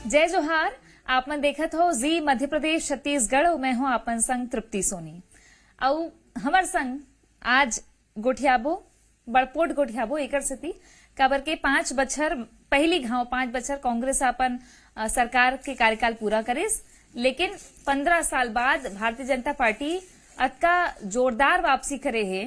जय जोहार। आपमन देखत हो जी मध्य प्रदेश छत्तीसगढ़ और मैं हूं आपन संग तृप्ति सोनी। और हमर संग आज गोठियाबो बड़पोट गोठियाबो एकर स्थिति काबर के 5 बछर पहली घाव 5 बछर कांग्रेस अपन सरकार के कार्यकाल पूरा करिस, लेकिन 15 साल बाद भारतीय जनता पार्टी अतका जोरदार वापसी करे है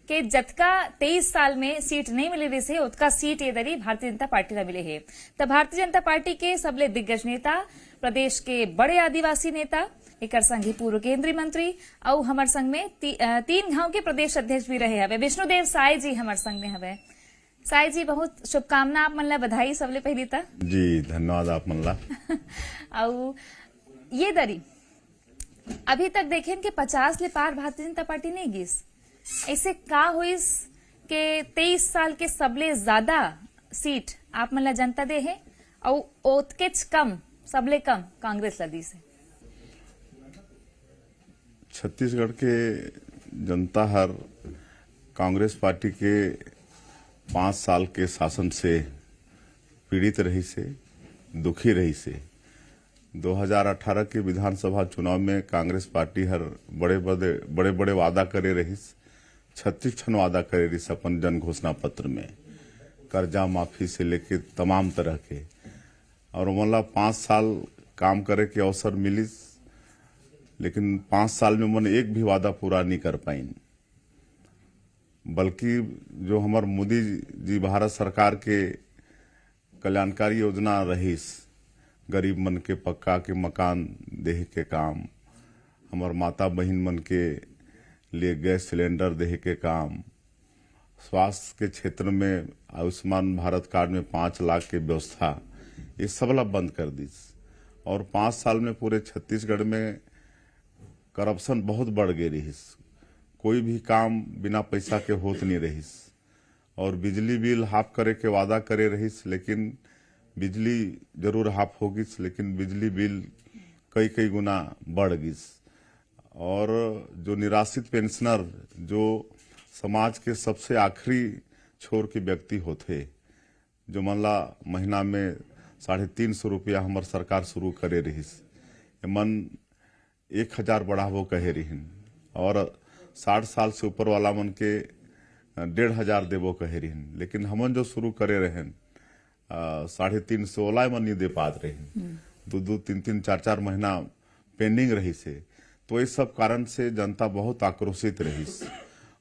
कि जतका 23 साल में सीट नहीं मिले रही से उतका सीट ये दरी भारतीय जनता पार्टी ला मिले है। तब भारतीय जनता पार्टी के सबले दिग्गज नेता, प्रदेश के बड़े आदिवासी नेता, एक संघ ही पूर्व केंद्रीय मंत्री और हमार संघ में तीन गांव के प्रदेश अध्यक्ष भी रहे हवे। विष्णुदेव साय जी हमार संघ में हवे। साय जी बहुत शुभकामना आप मन ला, बधाई सबले पहली तक जी। धन्यवाद आप मन ला। और ये दरी अभी तक देखें कि 50 ले पार भारतीय जनता पार्टी नहीं गिस, ऐसे का हुईस के 23 साल के सबले ज्यादा सीट आप मन ला जनता दे है और ओतकेच कम सबले कम कांग्रेस ला दी से। छत्तीसगढ़ के जनता हर कांग्रेस पार्टी के 5 साल के शासन से पीड़ित रही से, दुखी रही से। 2018 के विधानसभा चुनाव में कांग्रेस पार्टी हर बड़े वादा करे रहीस, 36 ठन वादा करे रहीस अपन जन घोषणा पत्र में, कर्जा माफी से लेके तमाम तरह के। और मतलब 5 साल काम करे के अवसर मिलिस, लेकिन 5 साल में मन एक भी वादा पूरा नहीं कर पाइन। बल्कि जो हमार मोदी जी भारत सरकार के कल्याणकारी योजना रहीस, गरीब मन के पक्का के मकान देहे के काम, हमार माता बहन मन के लिए गैस सिलेंडर देहे के काम, स्वास्थ्य के क्षेत्र में आयुष्मान भारत कार्ड में 5 लाख के व्यवस्था, ये सब ला बंद कर दीस। और 5 साल में पूरे छत्तीसगढ़ में करप्शन बहुत बढ़ गई रहीस, कोई भी काम बिना पैसा के होत नहीं रहीस। और बिजली बिल हाफ करे के वादा करे रहीस, लेकिन बिजली जरूर हाफ होगिस, लेकिन बिजली बिल कई गुना बढ़ गिस। और जो निराश्रित पेंशनर, जो समाज के सबसे आखिरी छोर के व्यक्ति होते, जो मनला महीना में 350 रुपया हमार सरकार शुरू करे रहीस, मन 1000 बढ़ावो कहे रहीन। और 60 साल से ऊपर वाला मन के 1500 देवो कहे रहीन, लेकिन हमन जो शुरू करे रहन 350 वाला मन नहीं दे पात रहीन, 2-2, 3-3, 4-4 महीना पेंडिंग रही से। तो इस सब कारण से जनता बहुत आक्रोशित रहीस।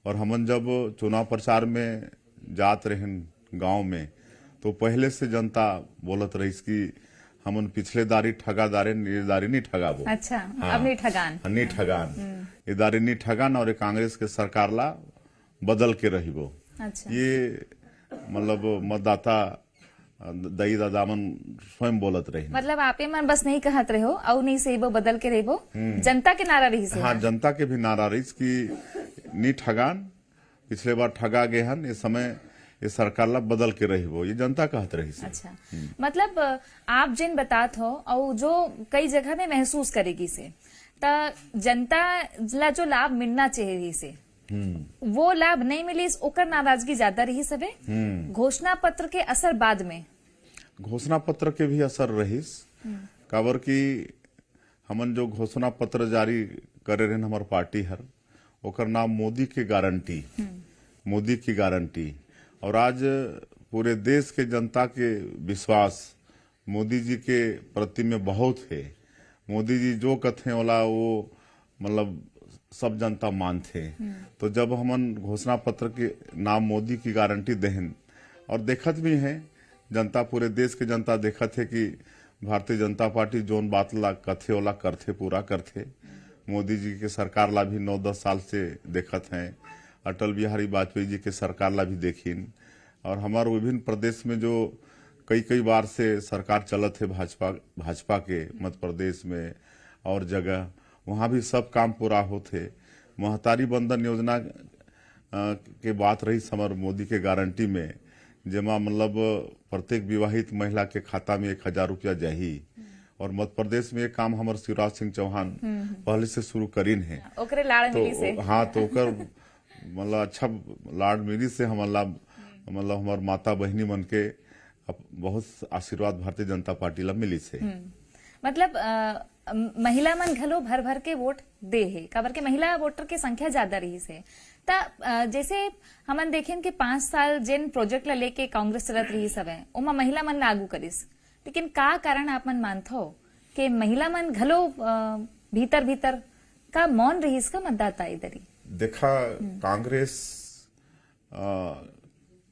और हमन जब चुनाव प्रचार में जात रहन गांव में, तो पहले से जनता बोलत रहीस कि हमन पिछले दारी ठगा दारे, ये दारी नहीं ठगाबो। अच्छा, अब नहीं ठगान, नहीं ठगान, ये दारी नहीं ठगान और कांग्रेस के सरकार ला बदल के रहीबो। अच्छा। ये मतलब मतदाता दई दादामन स्वयं बोलत रही। मतलब आपे मन बस नहीं कहत रहे हो और नहीं से बदल के रहो, जनता के नारा रही से। हाँ, जनता के भी नारा रही कि नी ठगान, पिछले बार ठगा गए हन, इस समय ये सरकार ला बदल के रही वो, ये जनता कहत रही से। अच्छा, मतलब आप जिन बात हो और जो कई जगह में महसूस करेगी से, ता जनता ला जो लाभ मिलना चाहिए से वो लाभ नहीं मिली, ओकर नाराजगी ज्यादा रही सबे। घोषणा पत्र के असर बाद में, घोषणा पत्र के भी असर रहीस, काबर की हमन जो घोषणा पत्र जारी करे रहे हमार पार्टी हर, ओकर नाम मोदी की गारंटी, मोदी की गारंटी। और आज पूरे देश के जनता के विश्वास मोदी जी के प्रति में बहुत है। मोदी जी जो कथे वाला वो मतलब सब जनता मानते। तो जब हमन घोषणा पत्र के नाम मोदी की गारंटी देहन, और देखत भी है जनता, पूरे देश के जनता देखत है कि भारतीय जनता पार्टी जोन बात ला कथे वाला करथे, पूरा करथे। मोदी जी के सरकार ला भी 9-10 साल से देखत हैं, अटल बिहारी वाजपेयी जी के सरकार ला भी देखिन। और हमारे विभिन्न प्रदेश में जो कई बार से सरकार चलत है भाजपा के, मध्य प्रदेश में और जगह, वहाँ भी सब काम पूरा होते। महतारी बंधन योजना के बात रही हमार मोदी के गारंटी में, जेमा मतलब प्रत्येक विवाहित महिला के खाता में 1000 रुपया जाही। और मध्य प्रदेश में ये काम हमारे शिवराज सिंह चौहान पहले से शुरू करीन है। ओकरे लाड़ मिली से। हाँ, तो ओकर मतलब अच्छा लाड़ मिली से हमारा मतलब हमार माता बहनी मन के बहुत आशीर्वाद भारतीय जनता पार्टी ला मिली से। मतलब महिला मन घलो भर भर के वोट दे है, काबर के महिला वोटर के संख्या ज्यादा रही से। जैसे हमन देखें कि 5 साल जिन प्रोजेक्ट ला लेके कांग्रेस चलत रही सब है उमा महिला मन लागू करिस, लेकिन का कारण आप मन मानथो कि महिला मन घलो भीतर भीतर का मौन रही इसका मतदाता इधर ही? देखा, कांग्रेस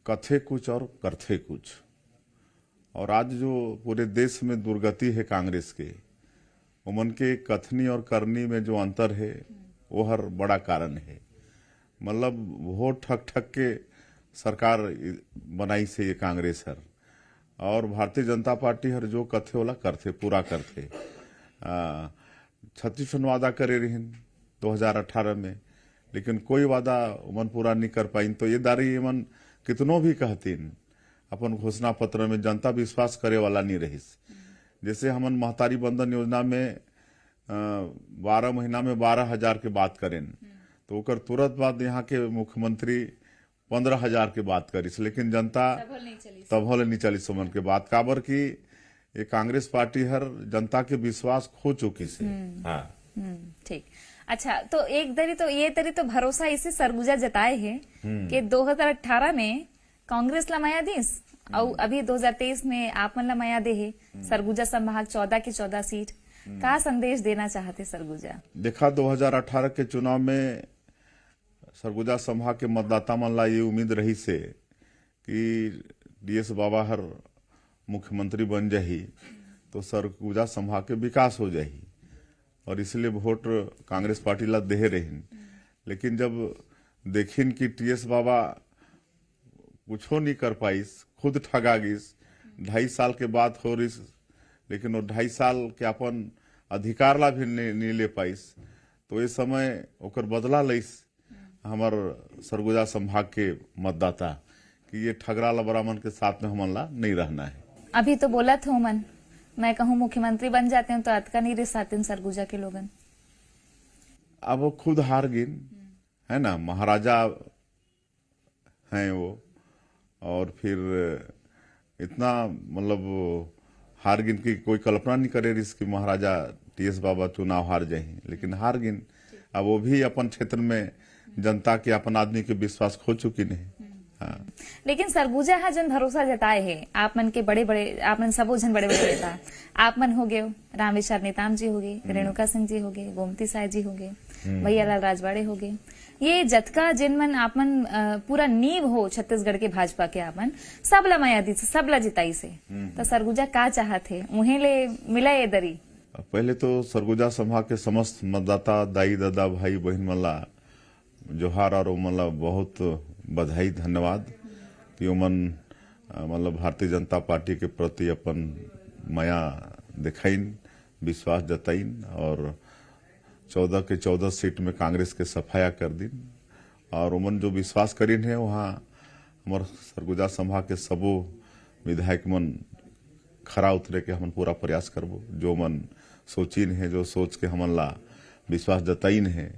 कथे कुछ और करथे कुछ, और आज जो पूरे देश में दुर्गति है कांग्रेस के, उमन के कथनी और करनी में जो अंतर है वो हर बड़ा कारण है। मतलब वोट ठक ठक के सरकार बनाई से ये कांग्रेस हर, और भारतीय जनता पार्टी हर जो कथे वाला करथे पूरा करथे। 36 वादा करे रहिन 2018 में, लेकिन कोई वादा उमन पूरा नहीं कर पाइन। तो ये दारी इमन कितनों भी कहतीन अपन घोषणा पत्र में, जनता विश्वास करे वाला नहीं रहिस। जैसे हमन महतारी बंधन योजना में 12 महीना में 12,000 के बात करें, तो ओकर तुरंत बाद यहाँ के मुख्यमंत्री 15,000 के बात करिस, लेकिन जनता तब नहीं चली सुमन के बात, काबर की ये कांग्रेस पार्टी हर जनता के विश्वास खो चुकी से। हाँ, ठीक। अच्छा, तो एक तरी तो भरोसा इसे सरगुजा जताए है कि 2018 में कांग्रेस ला माया दीस और अभी 2023 में आप मन ला माया दे है सरगुजा संभाग 14 की 14 सीट। का संदेश देना चाहते सरगुजा? देखा, 2018 के चुनाव में सरगुजा संभाग के मतदाता मन ला ये उम्मीद रही से कि DS बाबा हर मुख्यमंत्री बन जाही तो सरगुजा संभाग के विकास हो जाही, और इसलिए वोट कांग्रेस पार्टी ला दे रही। लेकिन जब देखिन कि TS बाबा कुछो नहीं कर पाइस, खुद ठगा गिस, 2.5 साल के बाद हो रही, लेकिन वो 2.5 साल के अपन अधिकार ला भी नहीं ले पाइस, तो ये समय ओकर बदला लइस हमार सरगुजा संभाग के मतदाता कि ये ठगरा लबरामन के साथ में हमन ला नहीं रहना है। अभी तो बोला था मन, मैं कहूँ मुख्यमंत्री बन जाते हैं तो अतका नहीं रिसाते सरगुजा के लोगन। अब वो खुद हार गिन है ना, महाराजा हैं वो, और फिर इतना मतलब हार गिन की कोई कल्पना नहीं करे इसकी महाराजा TS बाबा चुनाव हार जाही, लेकिन हार गिन। अब वो भी अपन क्षेत्र में जनता के अपन आदमी के विश्वास खो चुकी नहीं। हाँ। लेकिन सरगुजा हा जन भरोसा जताए है आप मन के बड़े बड़े, आप मन सबो जन बड़े बड़े नेता, आप मन हो गए, रामेश्वर नेताम जी हो गए, रेणुका सिंह जी हो गए, गोमती साय जी हो गए, भैया लाल राजवाड़े हो गए, ये जतका जिन मन आप मन पूरा नींव हो छत्तीसगढ़ के भाजपा के, आप मन सब ला माया दी से, सब ला जिताई से, तो सरगुजा का चाहत है उन्हें ले मिला ये दरी? पहले तो सरगुजा संभाग के समस्त मतदाता, दाई दादा, भाई बहन मला जोहार, और मला बहुत बधाई, धन्यवाद कि उमन मतलब भारतीय जनता पार्टी के प्रति अपन माया दिखाइन, विश्वास जताइन, और 14 के 14 सीट में कांग्रेस के सफाया कर दिन, और उमन जो विश्वास करीन है वहाँ हमारे सरगुजा संभाग के सबो विधायक मन खरा उतरे के हमन पूरा प्रयास करबो। जो मन सोचिन है, जो सोच के हमन ला विश्वास जताइन है,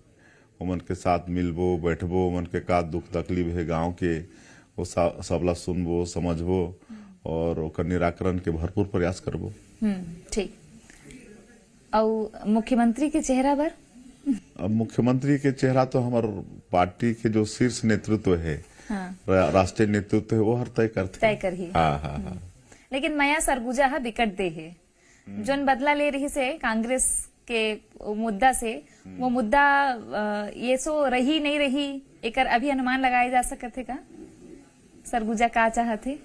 उमन के साथ मिलबो, बैठबो, उमन के का दुख तकलीफ है गांव के वो सबला सुनबो, समझबो, और ओकर निराकरण के भरपूर प्रयास करबो। ठीक। और मुख्यमंत्री के चेहरा पर? अब मुख्यमंत्री के चेहरा तो हमार पार्टी के जो शीर्ष नेतृत्व है, हाँ। राष्ट्रीय नेतृत्व है, वो हर तय कर ही। हाँ। लेकिन माया सरगुजा हा विकट दे है, जोन बदला ले रही से कांग्रेस के मुद्दा से, वो मुद्दा ये सो रही नहीं रही, एकर अभी अनुमान लगाए जा सकते का? सरगुजा का चाहते?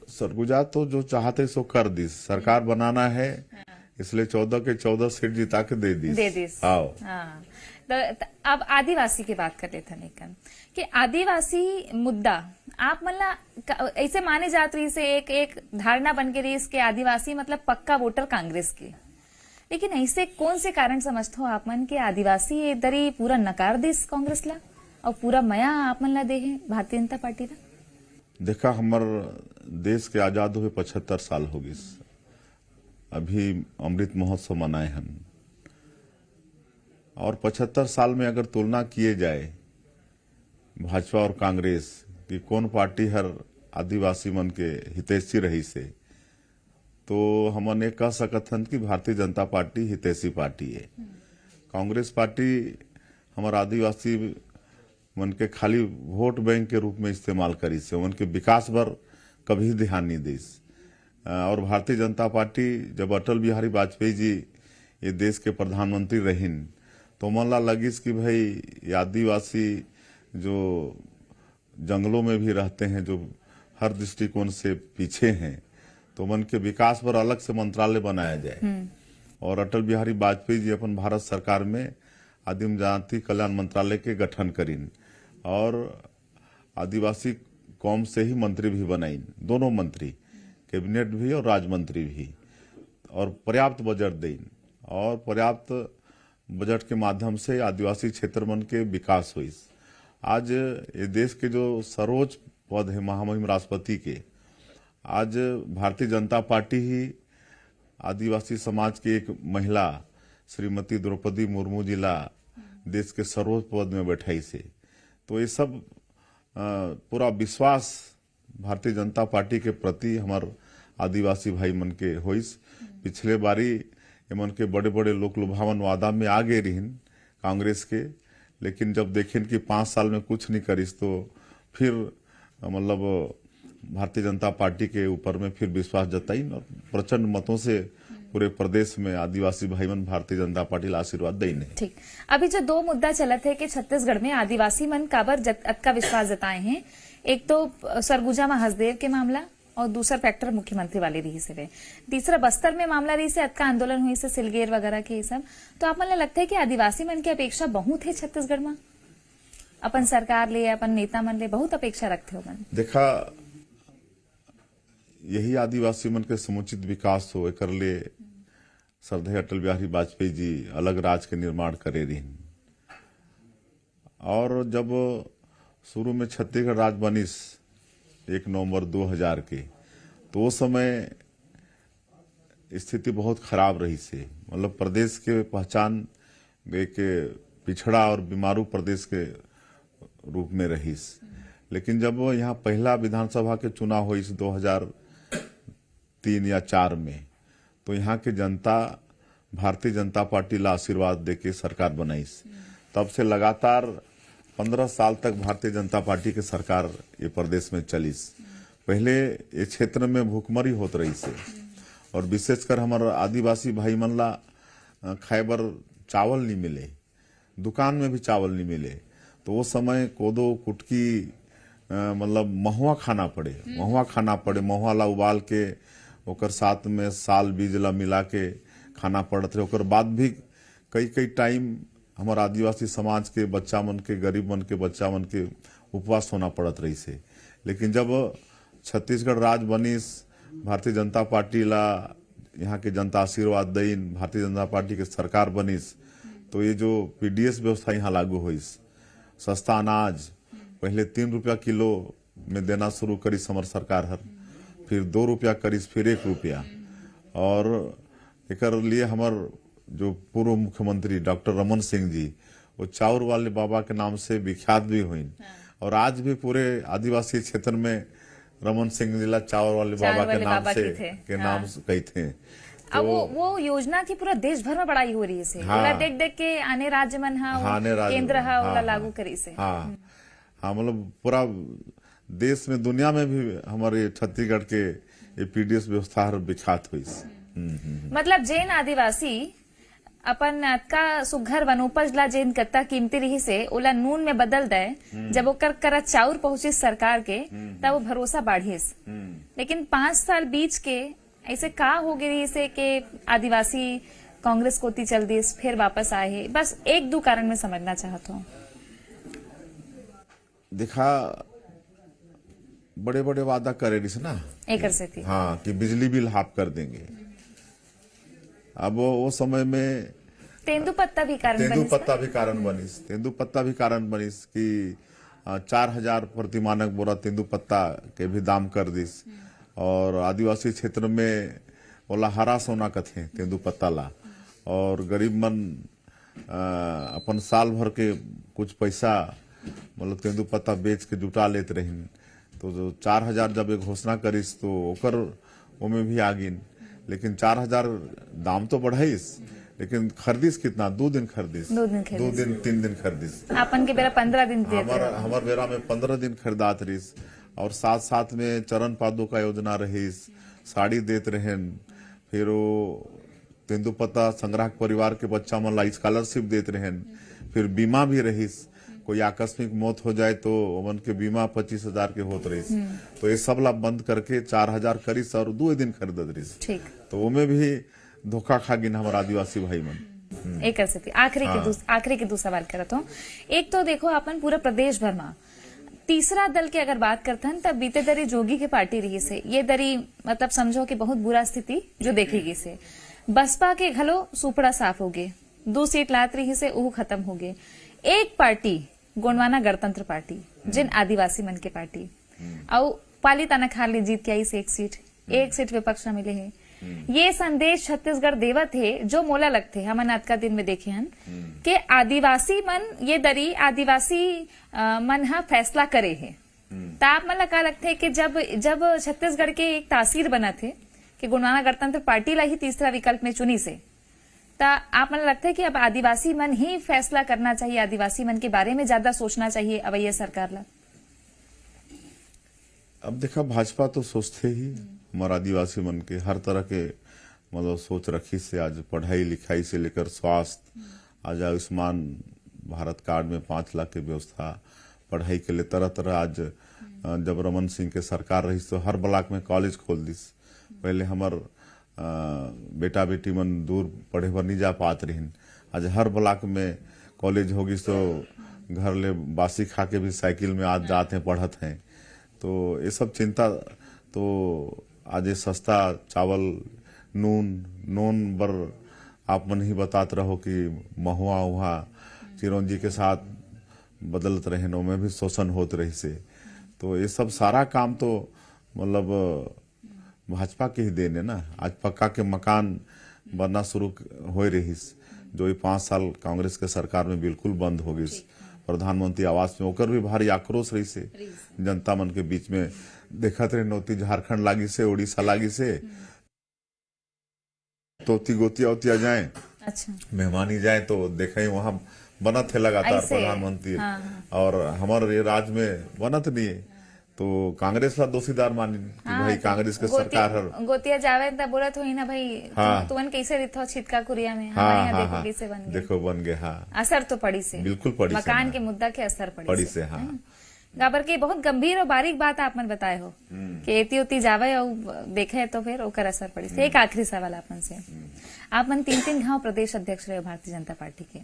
सरगुजा तो जो चाहते सो कर दी, सरकार बनाना है, इसलिए 14 के 14 सीट जिता के दे दी। हाँ। तो अब आदिवासी की बात कर लेते हैं कि आदिवासी मुद्दा आप मतलब ऐसे माने जात रही से एक धारणा बन के रही इसके आदिवासी मतलब पक्का वोटर कांग्रेस के, लेकिन ऐसे कौन से कारण समझते हो आप मन के आदिवासी इधर ही पूरा नकार दे कांग्रेस ला और पूरा मया आप मन ला दे है भारतीय जनता पार्टी ला? देखा, हमार देश के आजाद हुए 75 साल हो गए, अभी अमृत महोत्सव मनाए हम, और 75 साल में अगर तुलना किए जाए भाजपा और कांग्रेस की कौन पार्टी हर आदिवासी मन के हितैषी रही से, तो हमन ये कह सकत हन कि भारतीय जनता पार्टी हितैषी पार्टी है। कांग्रेस पार्टी हमारा आदिवासी मन के खाली वोट बैंक के रूप में इस्तेमाल करी से, उनके विकास पर कभी ध्यान नहीं दी। और भारतीय जनता पार्टी जब अटल बिहारी वाजपेयी जी ये देश के प्रधानमंत्री रहीन, तो मन ला लगिस कि भाई ये आदिवासी जो जंगलों में भी रहते हैं, जो हर दृष्टिकोण से पीछे हैं, तो मन के विकास पर अलग से मंत्रालय बनाया जाए। और अटल बिहारी वाजपेयी जी अपन भारत सरकार में आदिम जाति कल्याण मंत्रालय के गठन करीन और आदिवासी कौम से ही मंत्री भी बनाइन, दोनों मंत्री, कैबिनेट भी और राज्य मंत्री भी, और पर्याप्त बजट दें। और पर्याप्त बजट के माध्यम से आदिवासी क्षेत्र मन के विकास हुई। आज ये देश के जो सर्वोच्च पद है महामहिम राष्ट्रपति के, आज भारतीय जनता पार्टी ही आदिवासी समाज की एक महिला श्रीमती द्रौपदी मुर्मू जी ला देश के सर्वोच्च पद में बैठाई से। तो ये सब पूरा विश्वास भारतीय जनता पार्टी के प्रति हमार आदिवासी भाई मन के होइस। पिछले बारी मन के बड़े बड़े लोक लुभावन वादा में आ गए रहीन कांग्रेस के, लेकिन जब देखें कि 5 साल में कुछ नहीं करिस, तो फिर मतलब भारतीय जनता पार्टी के ऊपर में फिर विश्वास जताई और प्रचंड मतों से पूरे प्रदेश में आदिवासी भाई मन भारतीय जनता पार्टी ला आशीर्वाद देने। ठीक, अभी जो 2 मुद्दा चलत है कि छत्तीसगढ़ में आदिवासी मन काबर अतका विश्वास जताए हैं, एक तो सरगुजा में हसदेव के मामला और दूसरा फैक्टर मुख्यमंत्री वाले रही से, तीसरा बस्तर में मामला रही से अतका आंदोलन हुई से सिलगेर वगैरह के सब। तो आप मन लगता है कि आदिवासी मन की अपेक्षा बहुत है छत्तीसगढ़ में, अपन सरकार ले अपन नेता मन ले बहुत अपेक्षा रखते हो मन। देखा, यही आदिवासी मन के समुचित विकास हो, एक ले श्रद्धेय अटल बिहारी वाजपेयी जी अलग राज्य के निर्माण करे रही। और जब शुरू में छत्तीसगढ़ राज्य बनिस 1 नवंबर 2000 के, तो वो समय स्थिति बहुत खराब रही से, मतलब प्रदेश के पहचान एक पिछड़ा और बीमारू प्रदेश के रूप में रहीस। लेकिन जब यहाँ पहला विधानसभा के चुनाव हुई 2003 या 4 में, तो यहाँ के जनता भारतीय जनता पार्टी ला आशीर्वाद देके सरकार बनाईस। तब से लगातार 15 साल तक भारतीय जनता पार्टी के सरकार ये प्रदेश में चलीस। पहले ये क्षेत्र में भूखमरी होत रही से, और विशेषकर हमारे आदिवासी भाई मन ला खाए बर चावल नहीं मिले, दुकान में भी चावल नहीं मिले। तो वो समय कोदो कुटकी मतलब महुआ खाना पड़े, महुआ ला उबाल के ओकर साथ में साल बीज ला मिला के खाना पड़त रहे। ओकर बाद भी कई टाइम हमारे आदिवासी समाज के बच्चा मन के, गरीब मन के बच्चा मन के उपवास होना पड़त रही से। लेकिन जब छत्तीसगढ़ राज्य बनिस, भारतीय जनता पार्टी ला यहाँ के जनता आशीर्वाद दईन, भारतीय जनता पार्टी के सरकार बनिस, तो ये जो पीडीएस व्यवस्था यहाँ लागू हुईस, सस्ता अनाज पहले 3 रुपया किलो में देना शुरू करी हमार सरकार हर, फिर 2 रुपया करीस, फिर 1 रुपया। और एक लिए हमार जो पूर्व मुख्यमंत्री डॉक्टर रमन सिंह जी, वो चाउर वाले बाबा के नाम से विख्यात भी हुई। और आज भी पूरे आदिवासी क्षेत्र में रमन सिंह जिला चाउर वाले बाबा के नाम से नाम कही थे। अब वो योजना की पूरा देश भर में बड़ाई हो रही है। हाँ, देख के आने राज्य मन केंद्र लागू करी से। हाँ, मतलब पूरा देश में, दुनिया में भी हमारे छत्तीसगढ़ के पीडीएस व्यवस्था विख्यात हुई। मतलब जैन आदिवासी अपन का सुघर वनोपज ला जेन कत्ता कीमती रही से ओला नून में बदल दे, जब ओकर करा चाउर पहुंची सरकार के, तब वो भरोसा बढ़िस। लेकिन 5 साल बीच के ऐसे का हो गई से कि आदिवासी कांग्रेस कोती चल दी, फिर वापस आए है। बस 1-2 कारण में समझना चाहता हूँ। देखा, बड़े बड़े वादा करे रही ना एक से थी। हाँ, कि बिजली बिल हाफ कर देंगे। अब वो समय में तेंदुपत्ता भी कारण बनिस कि 4000 प्रतिमानक बोरा तेंदुपत्ता के भी दाम कर दिस। और आदिवासी क्षेत्र में बोला हरा सोना कथे तेंदुपत्ता ला, और गरीब मन अपन साल भर के कुछ पैसा मतलब तेंदुपत्ता बेच के जुटा लेते रहीन। तो जो 4,000 जब एक घोषणा करिस तो ओकर ओमे भी आगिन, लेकिन 4,000 दाम तो बढ़ाइस, लेकिन खरीदिस कितना? 2 दिन खरीदिस, 2 दिन 3 दिन खरीदिस। आपन के बेरा 15 दिन देते हमार बेरा में 15 दिन खरीदात रहीस। और साथ साथ में चरण पादुका योजना रहीस, साड़ी देत रहेन, फिर वो तेंदुपत्ता संग्राहक परिवार के बच्चा मन ला स्कॉलरशिप देत रहेन, फिर बीमा भी रहीस, कोई आकस्मिक मौत हो जाए तो उमन के बीमा 25,000 के होत रहीस। तो ये सब ला बंद करके 4,000 करीस और 2 दिन खरीदत रहीस। ठीक, तो उमे भी धोखा खा गिन हमारे आदिवासी भाई मन। एक स्थिति आखिरी के दो सवाल करत हूँ। एक तो देखो अपन पूरा प्रदेश भर में तीसरा दल की अगर बात करते हैं तब बीते दरी जोगी की पार्टी रही से, ये दरी मतलब समझो कि बहुत बुरा स्थिति जो देखेगी से। बसपा के घलो सुपड़ा साफ हो गए, 2 सीट लात रही से वो खत्म हो गए। एक पार्टी गोंडवाना गणतंत्र पार्टी जिन आदिवासी मन के पार्टी और पाली तनखा ले जीत के आई से 1 सीट विपक्ष में मिले है। ये संदेश छत्तीसगढ़ देवत है जो मोला लगते है हमन आज का दिन में देखे हन के आदिवासी मन ये दरी आदिवासी मन हा फैसला करे है। ताप मन का लगते है कि जब छत्तीसगढ़ के एक तासीर बना थे कि गोंडवाना गणतंत्र पार्टी ला ही तीसरा विकल्प में चुनी से, ता आप मन लगता है कि अब आदिवासी मन ही फैसला करना चाहिए, आदिवासी मन के बारे में ज्यादा सोचना चाहिए अब ये सरकार ला? अब देखा भाजपा तो सोचते ही हमारे आदिवासी मन के हर तरह के मतलब सोच रखी से, आज पढ़ाई लिखाई से लेकर स्वास्थ्य, आज आयुष्मान भारत कार्ड में 5 लाख की व्यवस्था, पढ़ाई के लिए तरह तरह। आज जब रमन सिंह के सरकार रही तो हर ब्लॉक में कॉलेज खोल दिस। पहले हमार बेटा बेटी मन दूर पढ़े पर नहीं जा पात रही, आज हर ब्लॉक में कॉलेज होगी तो घर ले बासी खा के भी साइकिल में आज जाते हैं पढ़त हैं। तो ये सब चिंता तो आज सस्ता चावल नून बर आप मन ही बतात रहो कि महुआ उहा चिरौंजी के साथ बदलत रहे नो में भी शोषण होत रही से। तो ये सब सारा काम तो मतलब भाजपा के ही देने ना। आज पक्का के मकान बनना शुरू हो रहीस जो 5 साल कांग्रेस के सरकार में बिल्कुल बंद हो गई। प्रधानमंत्री आवास में ओकर भी भारी आक्रोश रही से, जनता मन के बीच में देखत रहे नौती झारखंड लागी से, उड़ीसा लागी से तोती गोतिया जाए, अच्छा मेहमानी जाए तो देखे वहां बनत है लगातार प्रधानमंत्री। और हमारे ये राज्य में बनत नहीं है तो कांग्रेस ला दोषीदार मानी कि भाई कांग्रेस के सरकार हर गोतिया जावे त बोलत होई ना भाई तुमन कैसे रिथो छिटका कुरिया में हमारे यहाँ देखो कैसे बन गए, देखो बन गए। हाँ, असर तो पड़ी से, बिल्कुल पड़ी, मकान के मुद्दा के असर पड़ी से। हाँ, गाबर के बहुत गंभीर और बारीक बात आप मन बताए हो कि एती उती जावे और देखे तो फिर ओकर असर पड़ी से। एक आखिरी सवाल आपन से, आप मन 3 घाव प्रदेश अध्यक्ष रहे हो भारतीय जनता पार्टी के,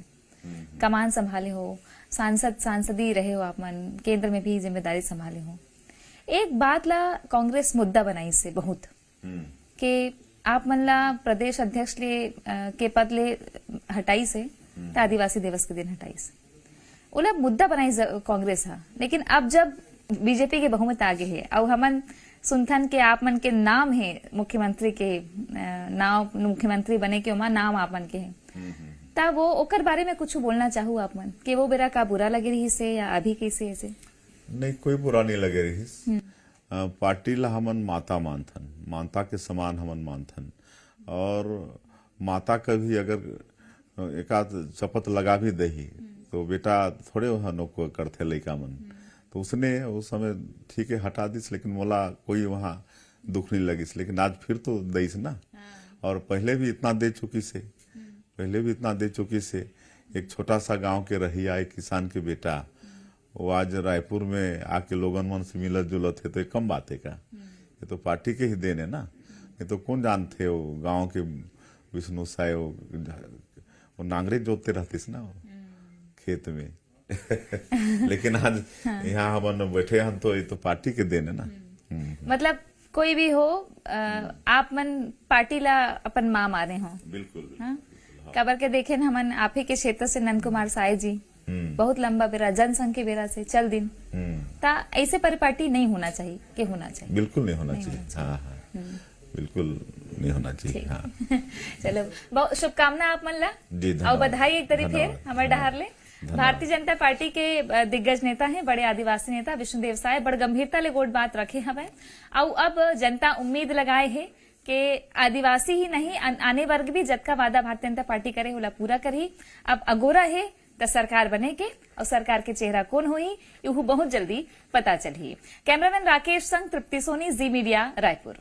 कमान संभाले हो, सांसदी रहे हो, आप मन केंद्र में भी जिम्मेदारी संभाले हो। एक बात ला कांग्रेस मुद्दा बनाई से बहुत कि आप मन ला प्रदेश अध्यक्ष ले के पद ले हटाई से आदिवासी दिवस के दिन हटाई से, ओला मुद्दा बनाई कांग्रेस हा। लेकिन अब जब बीजेपी के बहुमत आगे है और हमन सुनथन के आप मन के नाम है मुख्यमंत्री के नाम, मुख्यमंत्री बने के उमा नाम आप मन के है, तब वो ओकर बारे में कुछ बोलना चाहू आप मन कि वो बेरा का बुरा लगे रही से या अभी कैसे ऐसे? नहीं, कोई बुरा नहीं लगे रही। पार्टी ला हमन माता मानथन, माता के समान हमन मानथन। और माता का भी अगर एकाध चपत लगा भी दही तो बेटा थोड़े वहां को करते लड़का मन, तो उसने उस समय ठीक है हटा दिस, लेकिन मोला कोई वहां दुख नहीं लगिस। लेकिन आज फिर तो दईस ना, और पहले भी इतना दे चुकी से। एक छोटा सा गांव के रहिया एक किसान के बेटा वो आज रायपुर में आके लोगन मन से मिलत जुलत है, तो एक कम बात है का? ये तो पार्टी के ही देन है ना। ये तो कौन जानते हो गांव के विष्णु साय वो नांगरे जोतते रहतीस ना वो खेत में लेकिन आज यहाँ हम बैठे हैं तो ये तो पार्टी के देन है ना। मतलब कोई भी हो आप मन पार्टी ला अपन माँ माने हो। बिल्कुल। कबर के देखे न हमन आप ही के क्षेत्र से नंद कुमार साय जी बहुत लंबा बेरा जनसंघ के बेरा से चल दिन ता ऐसे परिपाटी नहीं होना चाहिए कि होना चाहिए? बिल्कुल नहीं होना चाहिए। हाँ हाँ, बिल्कुल नहीं होना चाहिए। हाँ। चलो बहुत शुभकामना आप मन ला और बधाई एक तरी फिर हमारे डहार ले। भारतीय जनता पार्टी के दिग्गज नेता हैं, बड़े आदिवासी नेता विष्णुदेव साय बड़ गंभीरता ले गोट बात रखे हवे और अब जनता उम्मीद लगाए है कि आदिवासी ही नहीं आने वर्ग भी जतका वादा भारतीय जनता पार्टी करे होला पूरा करही। अब अगोरा है तो सरकार बने के और सरकार के चेहरा कौन हुई यू बहुत जल्दी पता चली। कैमरामैन राकेश संग तृप्ति सोनी, जी मीडिया, रायपुर।